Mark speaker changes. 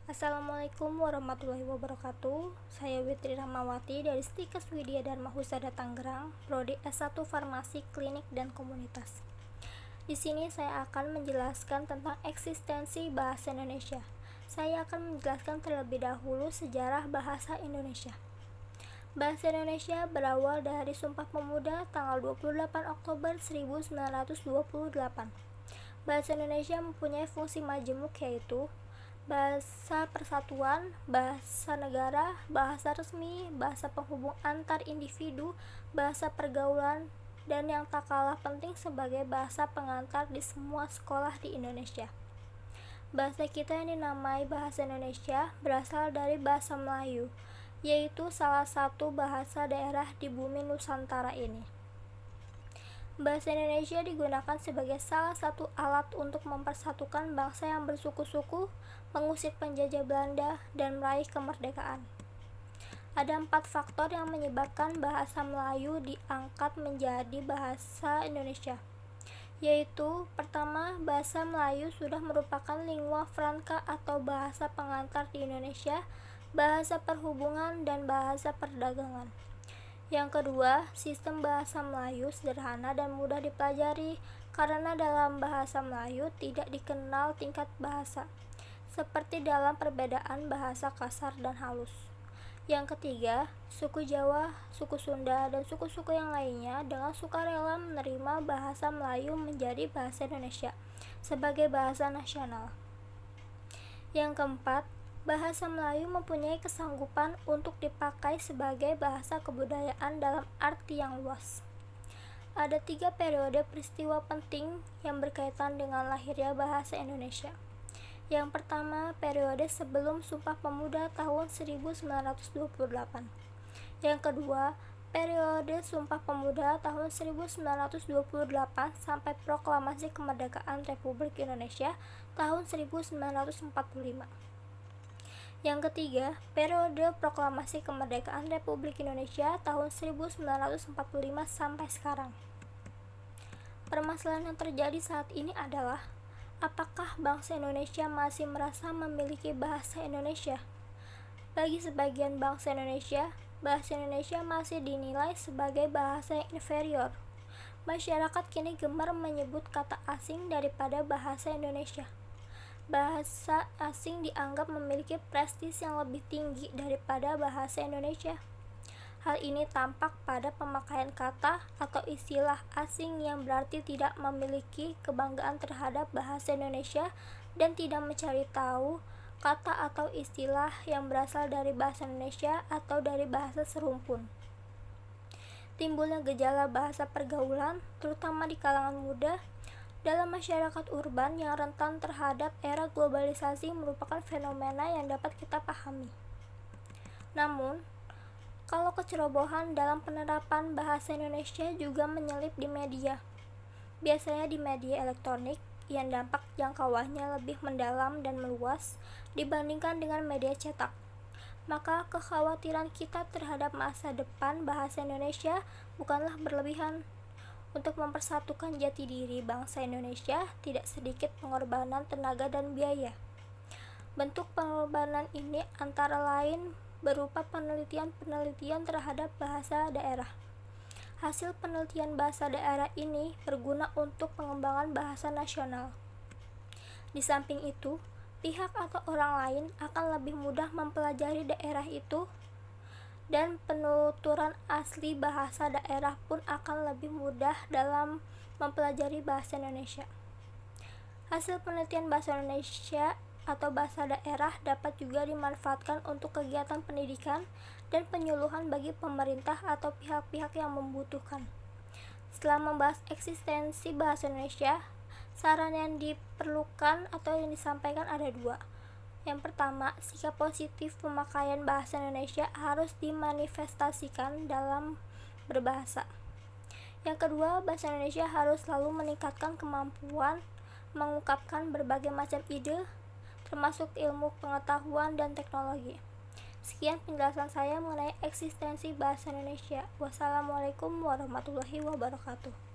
Speaker 1: Assalamualaikum warahmatullahi wabarakatuh. Saya Witri Rahmawati dari Stikes Widya Dharma Husada Tangerang, Prodi S1 Farmasi Klinik dan Komunitas. Di sini saya akan menjelaskan tentang eksistensi bahasa Indonesia. Saya akan menjelaskan terlebih dahulu sejarah bahasa Indonesia. Bahasa Indonesia berawal dari Sumpah Pemuda tanggal 28 Oktober 1928. Bahasa Indonesia mempunyai fungsi majemuk, yaitu bahasa persatuan, bahasa negara, bahasa resmi, bahasa penghubung antar individu, bahasa pergaulan, dan yang tak kalah penting sebagai bahasa pengantar di semua sekolah di Indonesia. Bahasa kita yang dinamai bahasa Indonesia berasal dari bahasa Melayu, yaitu salah satu bahasa daerah di bumi Nusantara ini. Bahasa Indonesia digunakan sebagai salah satu alat untuk mempersatukan bangsa yang bersuku-suku, mengusir penjajah Belanda, dan meraih kemerdekaan. Ada 4 faktor yang menyebabkan bahasa Melayu diangkat menjadi bahasa Indonesia, yaitu pertama, bahasa Melayu sudah merupakan lingua franca atau bahasa pengantar di Indonesia, bahasa perhubungan, dan bahasa perdagangan. Yang kedua, sistem bahasa Melayu sederhana dan mudah dipelajari karena dalam bahasa Melayu tidak dikenal tingkat bahasa, seperti dalam perbedaan bahasa kasar dan halus. Yang ketiga, suku Jawa, suku Sunda, dan suku-suku yang lainnya dengan sukarela menerima bahasa Melayu menjadi bahasa Indonesia sebagai bahasa nasional. Yang keempat, bahasa Melayu mempunyai kesanggupan untuk dipakai sebagai bahasa kebudayaan dalam arti yang luas. Ada 3 periode peristiwa penting yang berkaitan dengan lahirnya bahasa Indonesia. Yang pertama, periode sebelum Sumpah Pemuda tahun 1928. Yang kedua, periode Sumpah Pemuda tahun 1928 sampai Proklamasi Kemerdekaan Republik Indonesia tahun 1945. Yang ketiga, periode Proklamasi Kemerdekaan Republik Indonesia tahun 1945 sampai sekarang. Permasalahan yang terjadi saat ini adalah, apakah bangsa Indonesia masih merasa memiliki bahasa Indonesia? Bagi sebagian bangsa Indonesia, bahasa Indonesia masih dinilai sebagai bahasa yang inferior. Masyarakat kini gemar menyebut kata asing daripada bahasa Indonesia. Bahasa asing dianggap memiliki prestis yang lebih tinggi daripada bahasa Indonesia. Hal ini tampak pada pemakaian kata atau istilah asing yang berarti tidak memiliki kebanggaan terhadap bahasa Indonesia dan tidak mencari tahu kata atau istilah yang berasal dari bahasa Indonesia atau dari bahasa serumpun. Timbulnya gejala bahasa pergaulan, terutama di kalangan muda, dalam masyarakat urban yang rentan terhadap era globalisasi merupakan fenomena yang dapat kita pahami. Namun, kalau kecerobohan dalam penerapan bahasa Indonesia juga menyelip di media, biasanya di media elektronik yang dampak jangkauannya lebih mendalam dan meluas dibandingkan dengan media cetak, maka kekhawatiran kita terhadap masa depan bahasa Indonesia bukanlah berlebihan. Untuk mempersatukan jati diri bangsa Indonesia, tidak sedikit pengorbanan tenaga dan biaya. Bentuk pengorbanan ini antara lain berupa penelitian-penelitian terhadap bahasa daerah. Hasil penelitian bahasa daerah ini berguna untuk pengembangan bahasa nasional. Di samping itu, pihak atau orang lain akan lebih mudah mempelajari daerah itu, dan penuturan asli bahasa daerah pun akan lebih mudah dalam mempelajari bahasa Indonesia. Hasil penelitian bahasa Indonesia atau bahasa daerah dapat juga dimanfaatkan untuk kegiatan pendidikan dan penyuluhan bagi pemerintah atau pihak-pihak yang membutuhkan. Setelah membahas eksistensi bahasa Indonesia, saran yang diperlukan atau yang disampaikan ada 2. Yang pertama, sikap positif pemakaian bahasa Indonesia harus dimanifestasikan dalam berbahasa. Yang kedua, bahasa Indonesia harus selalu meningkatkan kemampuan mengungkapkan berbagai macam ide, termasuk ilmu pengetahuan dan teknologi. Sekian penjelasan saya mengenai eksistensi bahasa Indonesia. Wassalamualaikum warahmatullahi wabarakatuh.